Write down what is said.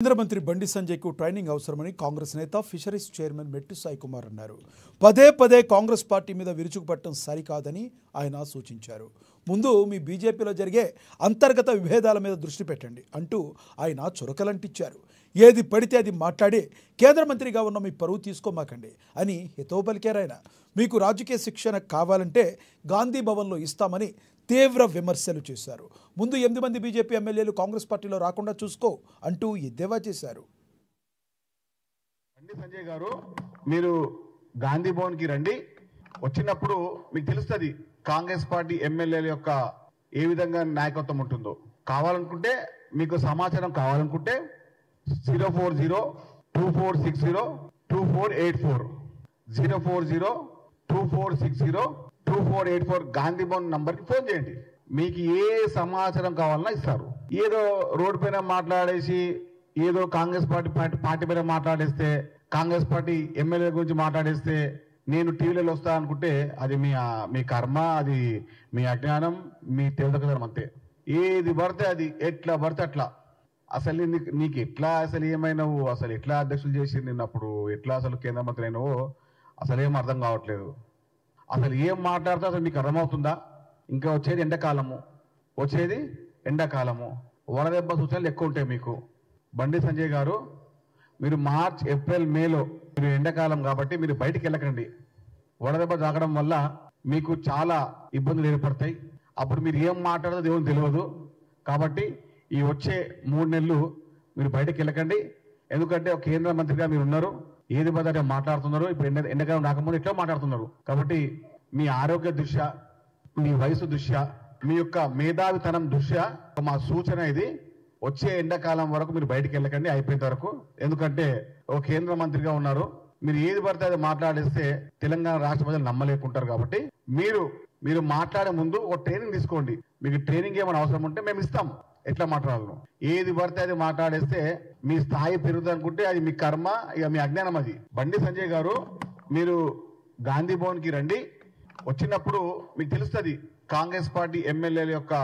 కేంద్ర మంత్రి బండి సంజయ్కు ట్రైనింగ్ అవసరమని కాంగ్రెస్ నేత ఫిషరీస్ చైర్మన్ మెట్టు సాయి కుమార్ అన్నారు. పదే పదే కాంగ్రెస్ పార్టీ మీద విరుచుకుపట్టడం సరికాదని ఆయన సూచించారు. ముందు మీ బీజేపీలో జరిగే అంతర్గత విభేదాల మీద దృష్టి పెట్టండి అంటూ ఆయన చురకలంటించారు. ఏది పడితే అది మాట్లాడి కేంద్ర మంత్రిగా ఉన్న మీ పరువు తీసుకోమాకండి అని హితవు పలికారాయన. మీకు రాజకీయ శిక్షణ కావాలంటే గాంధీ భవన్లో ఇస్తామని తీవ్ర విమర్శలు చేశారు. ముందు 8 మంది బీజేపీ ఎమ్మెల్యేలు కాంగ్రెస్ పార్టీలో రాకుండా చూసుకో అంటూ ఎద్దేవా చేశారు. బండి సంజయ్ గారు, మీరు గాంధీ భవన్ కి రండి. వచ్చినప్పుడు మీకు తెలుస్తుంది కాంగ్రెస్ పార్టీ ఎమ్మెల్యేల యొక్క ఏ విధంగా నాయకత్వం ఉంటుందో. కావాలనుకుంటే, మీకు సమాచారం కావాలనుకుంటే 04024602484 04024602484 గాంధీ భవన్ నంబర్కి ఫోన్ చేయండి. మీకు ఏ సమాచారం కావాలన్నా ఇస్తారు. ఏదో రోడ్డు పైన మాట్లాడేసి, ఏదో కాంగ్రెస్ పార్టీ పైన మాట్లాడేస్తే, కాంగ్రెస్ పార్టీ ఎమ్మెల్యే గురించి మాట్లాడేస్తే నేను టీవీలలో వస్తా అనుకుంటే అది మీ కర్మ, అది మీ అజ్ఞానం, మీ తెలియదనం అంతే. ఏది పడితే అది, ఎట్లా పడితే అట్లా. అసలు నీకు ఎట్లా, అసలు ఏమైనావు, అసలు ఎట్లా అధ్యక్షులు చేసి నిన్నప్పుడు ఎట్లా అసలు కేంద్ర మంత్రి అయినావో అసలు ఏం అర్థం కావట్లేదు. అసలు ఏం మాట్లాడితే అసలు మీకు అర్థమవుతుందా? ఇంకా వచ్చేది ఎండాకాలము, వడదెబ్బ సూచనలు ఎక్కువ ఉంటాయి మీకు. బండి సంజయ్ గారు, మీరు మార్చ్, ఏప్రిల్, మేలో మీరు ఎండాకాలం కాబట్టి మీరు బయటికి వెళ్ళకండి. వడదెబ్బ తాగడం వల్ల మీకు చాలా ఇబ్బందులు ఏర్పడతాయి. అప్పుడు మీరు ఏం మాట్లాడదో దేవుని తెలియదు. కాబట్టి ఈ వచ్చే 3 నెలలు మీరు బయటకు వెళ్ళకండి. ఎందుకంటే ఒక కేంద్ర మంత్రిగా మీరు ఉన్నారు, ఏది పదార్థం మాట్లాడుతున్నారు. ఇప్పుడు ఎండాకాలం రాకముందు ఎట్లా మాట్లాడుతున్నారు. కాబట్టి మీ ఆరోగ్య దృష్ట్యా, మీ వయసు దృష్ట్యా, మీ యొక్క మేధావితనం దృష్ట్యా మా సూచన ఇది. వచ్చే ఎండాకాలం వరకు మీరు బయటికి వెళ్ళకండి, అయిపోయేంత వరకు. ఎందుకంటే ఒక కేంద్ర మంత్రిగా ఉన్నారు, మీరు ఏది పడితే అది మాట్లాడేస్తే తెలంగాణ రాష్ట్ర ప్రజలు నమ్మలేకుంటారు. కాబట్టి మీరు మాట్లాడే ముందు ఒక ట్రైనింగ్ తీసుకోండి. మీకు ట్రైనింగ్ ఏమైనా అవసరం ఉంటే మేము ఇస్తాం, ఎట్లా మాట్లాడాలను. ఏది పడితే అది మాట్లాడేస్తే మీ స్థాయి పెరుగుతుంది అనుకుంటే అది మీ కర్మ, ఇక మీ అజ్ఞానం అది. బండి సంజయ్ గారు, మీరు గాంధీ భవన్ కి రండి. వచ్చినప్పుడు మీకు తెలుస్తుంది కాంగ్రెస్ పార్టీ ఎమ్మెల్యేల యొక్క